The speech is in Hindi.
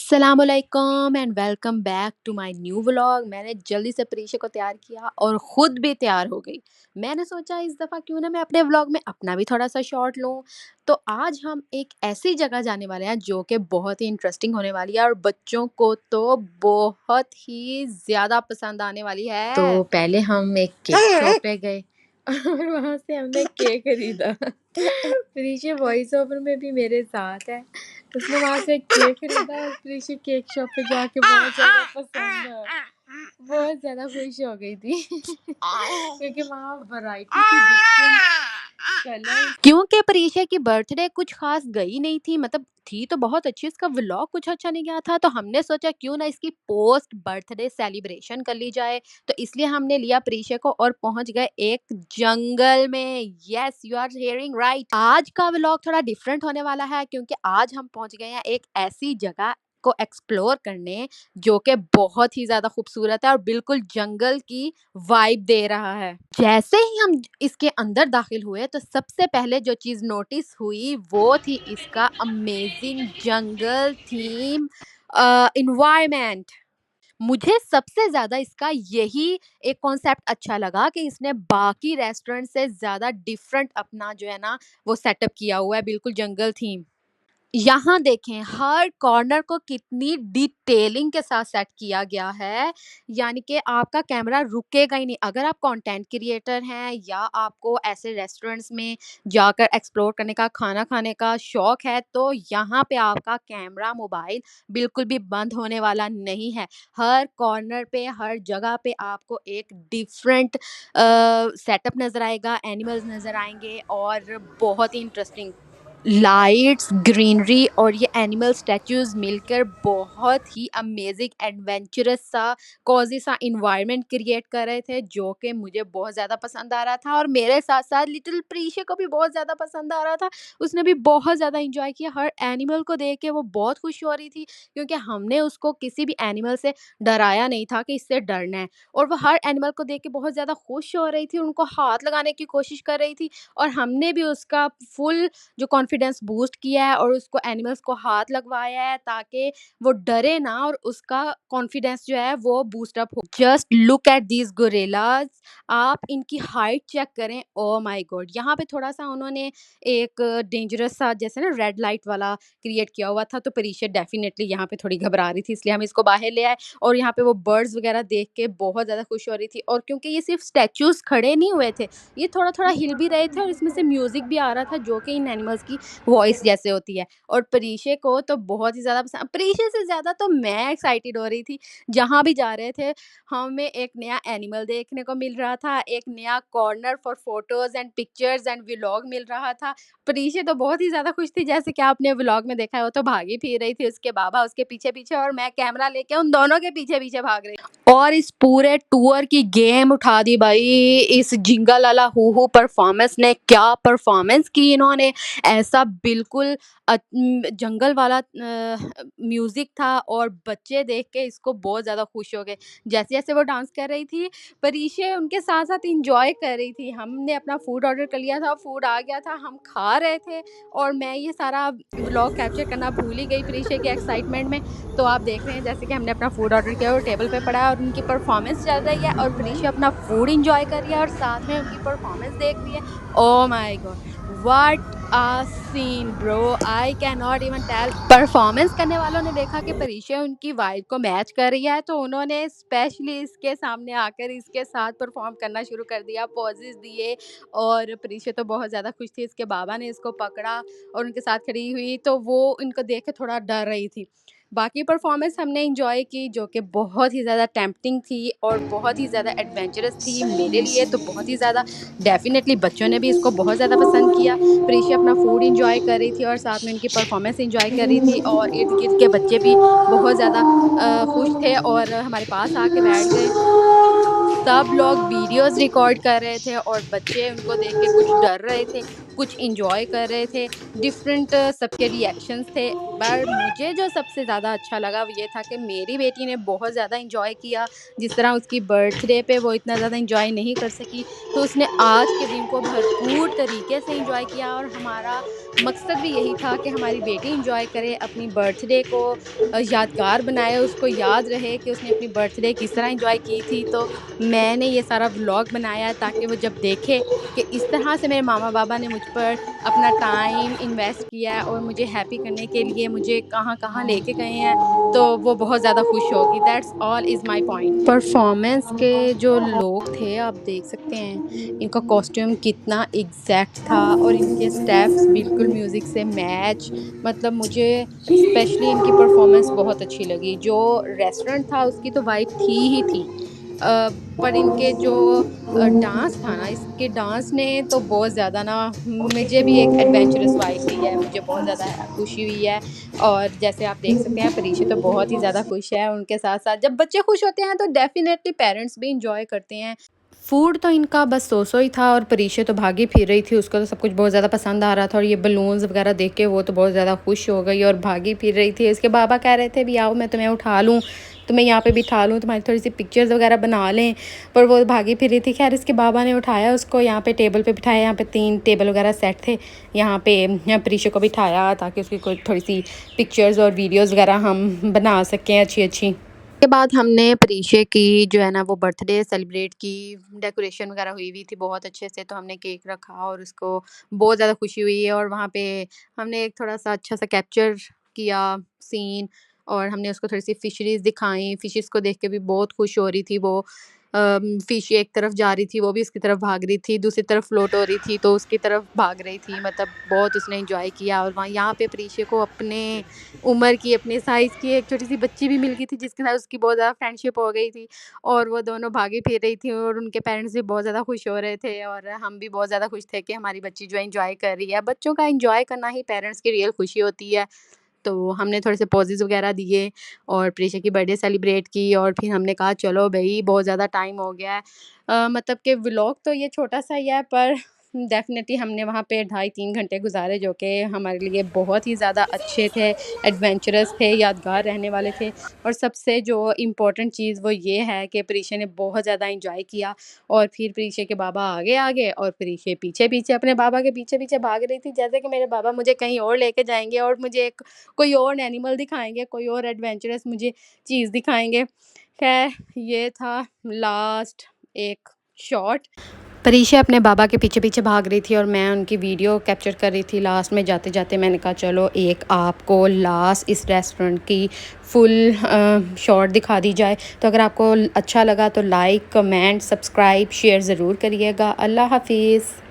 अस्सलामुअलैकुम and welcome back to my new vlog. मैंने जल्दी से प्रीशा को तैयार किया और खुद भी तैयार हो गई। मैंने सोचा इस दफ़ा क्यों ना मैं अपने व्लॉग में अपना भी थोड़ा सा शॉट लूँ। तो आज हम एक ऐसी जगह जाने वाले हैं जो कि बहुत ही इंटरेस्टिंग होने वाली है और बच्चों को तो बहुत ही ज़्यादा पसंद आने वाली है। तो पहले हम एक केक शॉप पे गए और वहाँ से हमने केक खरीदा। प्रीशा वॉइस ओवर में भी मेरे साथ है। उसने वहाँ से केक खरीदा और प्रीशा केक शॉप पे जाके बहुत ज़्यादा खुश हो गई थी क्योंकि वहाँ वैरायटी थी डिफरेंट कलर। क्योंकि प्रीशा की बर्थडे कुछ खास गई नहीं थी, मतलब थी तो बहुत अच्छी, इसका व्लॉग कुछ अच्छा नहीं गया था, तो हमने सोचा क्यों ना इसकी पोस्ट बर्थडे सेलिब्रेशन कर ली जाए। तो इसलिए हमने लिया प्रीशा को और पहुंच गए एक जंगल में। Yes, you are hearing right. आज का व्लॉग थोड़ा डिफरेंट होने वाला है क्योंकि आज हम पहुंच गए हैं एक ऐसी जगह को एक्सप्लोर करने जो कि बहुत ही ज्यादा खूबसूरत है और बिल्कुल जंगल की वाइब दे रहा है। जैसे ही हम इसके अंदर दाखिल हुए तो सबसे पहले जो चीज नोटिस हुई वो थी इसका अमेजिंग जंगल थीम इन्वायरमेंट। मुझे सबसे ज़्यादा इसका यही एक कॉन्सेप्ट अच्छा लगा कि इसने बाकी रेस्टोरेंट से ज़्यादा डिफरेंट अपना जो है ना वो सेटअप किया हुआ है, बिल्कुल जंगल थीम। यहाँ देखें हर कॉर्नर को कितनी डिटेलिंग के साथ सेट किया गया है, यानी कि आपका कैमरा रुकेगा ही नहीं। अगर आप कंटेंट क्रिएटर हैं या आपको ऐसे रेस्टोरेंट्स में जाकर एक्सप्लोर करने का, खाना खाने का शौक है, तो यहाँ पे आपका कैमरा मोबाइल बिल्कुल भी बंद होने वाला नहीं है। हर कॉर्नर पे, हर जगह पे आपको एक डिफरेंट सेटअप नज़र आएगा, एनिमल्स नज़र आएंगे और बहुत ही इंटरेस्टिंग लाइट्स, ग्रीनरी और ये एनिमल स्टैचूज मिलकर बहुत ही अमेजिंग एडवेंचरस सा कॉजी सा इन्वायरमेंट क्रिएट कर रहे थे जो कि मुझे बहुत ज़्यादा पसंद आ रहा था और मेरे साथ साथ लिटिल प्रीशा को भी बहुत ज़्यादा पसंद आ रहा था। उसने भी बहुत ज़्यादा इंजॉय किया, हर एनिमल को देख के वो बहुत खुश हो रही थी क्योंकि हमने उसको किसी भी एनिमल से डराया नहीं था कि इससे डरना है, और वो हर एनिमल को देख के बहुत ज़्यादा खुश हो रही थी, उनको हाथ लगाने की कोशिश कर रही थी और हमने भी उसका फुल जो कॉन्फिडेंस बूस्ट किया है और उसको एनिमल्स को हाथ लगवाया है ताकि वो डरे ना और उसका कॉन्फिडेंस जो है वो बूस्ट अप हो। Just look at these gorillas, आप इनकी हाइट चेक करें। ओ माय गॉड, यहाँ पे थोड़ा सा उन्होंने एक डेंजरस सा जैसे ना रेड लाइट वाला क्रिएट किया हुआ था, तो परीक्षा डेफिनेटली यहाँ पे थोड़ी घबरा रही थी, इसलिए हम इसको बाहर ले आए और यहाँ पे वो बर्ड्स वगैरह देख के बहुत ज़्यादा खुश हो रही थी। और क्योंकि ये सिर्फ स्टैचूज खड़े नहीं हुए थे, ये थोड़ा-थोड़ा हिल भी रहे थे और इसमें से म्यूज़िक भी आ रहा था जो कि इन एनिमल्स की वॉइस जैसे होती है। और परीशे को तो बहुत ही ज़्यादा पसंद, परीशे से ज़्यादा तो मैं एक्साइटेड हो रही थी। जहाँ भी जा रहे थे, हमें एक नया एनिमल देखने को मिल रहा था, एक नया corner for photos and pictures and vlog मिल रहा था। परीशे तो बहुत ही ज़्यादा खुश थी, जैसे कि आपने व्लॉग में देखा है, वो तो भागी फिर रही थी, उसके बाबा उसके पीछे-पीछे और मैं कैमरा लेके उन दोनों के पीछे-पीछे भाग रही। और इस पूरे टूर की गेम उठा दी भाई इस जिंगा लाला हू हू परफॉर्मेंस ने। क्या परफॉर्मेंस की इन्होंने, ऐसा बिल्कुल जंगल वाला म्यूजिक था और बच्चे देख के इसको बहुत ज़्यादा खुश हो गए। जैसे जैसे वो डांस कर रही थी, परीशे उनके साथ साथ इंजॉय कर रही थी। हमने अपना फूड ऑर्डर कर लिया था, फूड आ गया था, हम खा रहे थे और मैं ये सारा व्लॉग कैप्चर करना भूल ही गई परीशे के एक्साइटमेंट में। तो आप देख रहे हैं जैसे कि हमने अपना फूड ऑर्डर किया और टेबल पे पड़ा है और उनकी परफॉर्मेंस चल रही है और प्रीशा अपना फूड एंजॉय कर रही है और साथ में उनकी परफॉर्मेंस देख रही है। Oh my god, what a scene bro, I can not even tell. Performance करने वालों ने देखा कि परीशा उनकी वाइब को मैच कर रही है, तो उन्होंने स्पेशली इसके सामने आकर इसके साथ परफॉर्म करना शुरू कर दिया, पॉजेस दिए। और परीशा तो बहुत ज़्यादा खुश थी, इसके बाबा ने इसको पकड़ा और उनके साथ खड़ी हुई, तो वो इनको देख के थोड़ा डर रही थी। बाकी परफॉर्मेंस हमने एंजॉय की जो कि बहुत ही ज़्यादा टेम्प्टिंग थी और बहुत ही ज़्यादा एडवेंचरस थी मेरे लिए, तो बहुत ही ज़्यादा। डेफिनेटली बच्चों ने भी इसको बहुत ज़्यादा पसंद किया। प्रीशा अपना फूड एंजॉय कर रही थी और साथ में उनकी परफॉर्मेंस एंजॉय कर रही थी और इर्द गिर्द के बच्चे भी बहुत ज़्यादा खुश थे और हमारे पास आके बैठ गए। सब लोग वीडियोस रिकॉर्ड कर रहे थे और बच्चे उनको देख के कुछ डर रहे थे। कुछ एंजॉय कर रहे थे, डिफरेंट सबके रिएक्शंस थे। पर मुझे जो सबसे ज़्यादा अच्छा लगा वो ये था कि मेरी बेटी ने बहुत ज़्यादा एंजॉय किया। जिस तरह उसकी बर्थडे पे वो इतना ज़्यादा एंजॉय नहीं कर सकी, तो उसने आज के दिन को भरपूर तरीके से एंजॉय किया। और हमारा मकसद भी यही था कि हमारी बेटी एंजॉय करे, अपनी बर्थडे को यादगार बनाए, उसको याद रहे कि उसने अपनी बर्थडे किस तरह एंजॉय की थी। तो मैंने ये सारा व्लॉग बनाया ताकि वो जब देखे कि इस तरह से मेरे मामा-बाबा ने मुझ पर अपना टाइम इन्वेस्ट किया है और मुझे हैप्पी करने के लिए मुझे कहाँ-कहाँ लेके गए हैं, तो वो बहुत ज़्यादा खुश होगी। That's all is my point. Performance के जो लोग थे आप देख सकते हैं, इनका कॉस्ट्यूम कितना एग्ज़ैक्ट था और इनके स्टेप्स बिल्कुल म्यूज़िक से मैच। मतलब मुझे स्पेशली इनकी परफॉर्मेंस बहुत अच्छी लगी। जो रेस्टोरेंट था उसकी तो वाइब थी ही थी। अ, पर इनके जो डांस था ना, इसके डांस ने तो बहुत ज़्यादा ना मुझे भी एक एडवेंचरस वाइब दी है, मुझे बहुत ज़्यादा खुशी हुई है। और जैसे आप देख सकते हैं परीक्षे तो बहुत ही ज़्यादा खुश है, उनके साथ-साथ जब बच्चे खुश होते हैं तो डेफ़िनेटली पेरेंट्स भी एन्जॉय करते हैं। फूड तो इनका बस सो-सो ही था और परीक्षे तो भागी फिर रही थी, उसको तो सब कुछ बहुत ज़्यादा पसंद आ रहा था और ये बलून्स वगैरह देख के वो तो बहुत ज़्यादा खुश हो गई और भागी फिर रही थी। इसके बाबा कह रहे थे भी आओ मैं तुम्हें उठा लूँ, तुम्हें यहाँ पे बिठा लूँ, तुम्हारी थोड़ी-सी पिक्चर्स वगैरह बना लें। पर वो भागी फिर रही थी। ख़ैर इसके बाबा ने उठाया उसको, यहाँ पे टेबल पे बिठाया, यहाँ पे 3 टेबल वगैरह सेट थे। यहाँ पे परीक्षा को बिठाया ताकि उसकी कोई थोड़ी-सी पिक्चर्स और वीडियोज़ वगैरह हम बना सकें अच्छी-अच्छी। के बाद हमने परीक्षे की जो है ना वो बर्थडे सेलिब्रेट की, डेकोरेशन वगैरह हुई थी बहुत अच्छे से, तो हमने केक रखा और उसको बहुत ज़्यादा खुशी हुई है। और वहाँ पे हमने एक थोड़ा-सा अच्छा-सा कैप्चर किया सीन और हमने उसको थोड़ी-सी फिशरीज़ दिखाई, फिशेज़ को देख के भी बहुत खुश हो रही थी वो। फ़िश एक तरफ जा रही थी, वो भी उसकी तरफ भाग रही थी, दूसरी तरफ फ्लोट हो रही थी, तो उसकी तरफ भाग रही थी। मतलब बहुत उसने एन्जॉय किया। और वहाँ यहाँ पे परीक्षे को अपने उम्र की, अपने साइज़ की एक छोटी-सी बच्ची भी मिल गई थी, जिसके साथ उसकी बहुत ज़्यादा फ्रेंडशिप हो गई थी और वो दोनों भागी फिर रही थी और उनके पेरेंट्स भी बहुत ज़्यादा खुश हो रहे थे और हम भी बहुत ज़्यादा खुश थे कि हमारी बच्ची जो है एन्जॉय कर रही है। बच्चों का एन्जॉय करना ही पेरेंट्स की रियल खुशी होती है। तो हमने थोड़े से पॉजेज़ वगैरह दिए और प्रीशा की बर्थडे सेलिब्रेट की और फिर हमने कहा चलो भई बहुत ज़्यादा टाइम हो गया है। मतलब कि व्लॉग तो ये छोटा-सा ही है, पर डेफ़िनेटली हमने वहाँ पे ढाई 3 घंटे गुज़ारे जो कि हमारे लिए बहुत ही ज़्यादा अच्छे थे, एडवेंचरस थे, यादगार रहने वाले थे। और सबसे जो इम्पोर्टेंट चीज़ वो ये है कि प्रीशा ने बहुत ज़्यादा एन्जॉय किया और फिर प्रीशा के बाबा आगे-आगे और प्रीशा पीछे-पीछे अपने बाबा के पीछे-पीछे भाग रही थी, जैसे कि मेरे बाबा मुझे कहीं और लेके जाएँगे और मुझे एक कोई और एनिमल दिखाएँगे, कोई और एडवेंचरस मुझे चीज़ दिखाएँगे। ख़ैर ये था लास्ट एक शॉट। परीशा अपने बाबा के पीछे-पीछे भाग रही थी और मैं उनकी वीडियो कैप्चर कर रही थी। लास्ट में जाते-जाते मैंने कहा चलो एक आपको लास्ट इस रेस्टोरेंट की फुल शॉट दिखा दी जाए। तो अगर आपको अच्छा लगा तो लाइक, कमेंट, सब्सक्राइब, शेयर ज़रूर करिएगा। अल्लाह हाफ़िज़।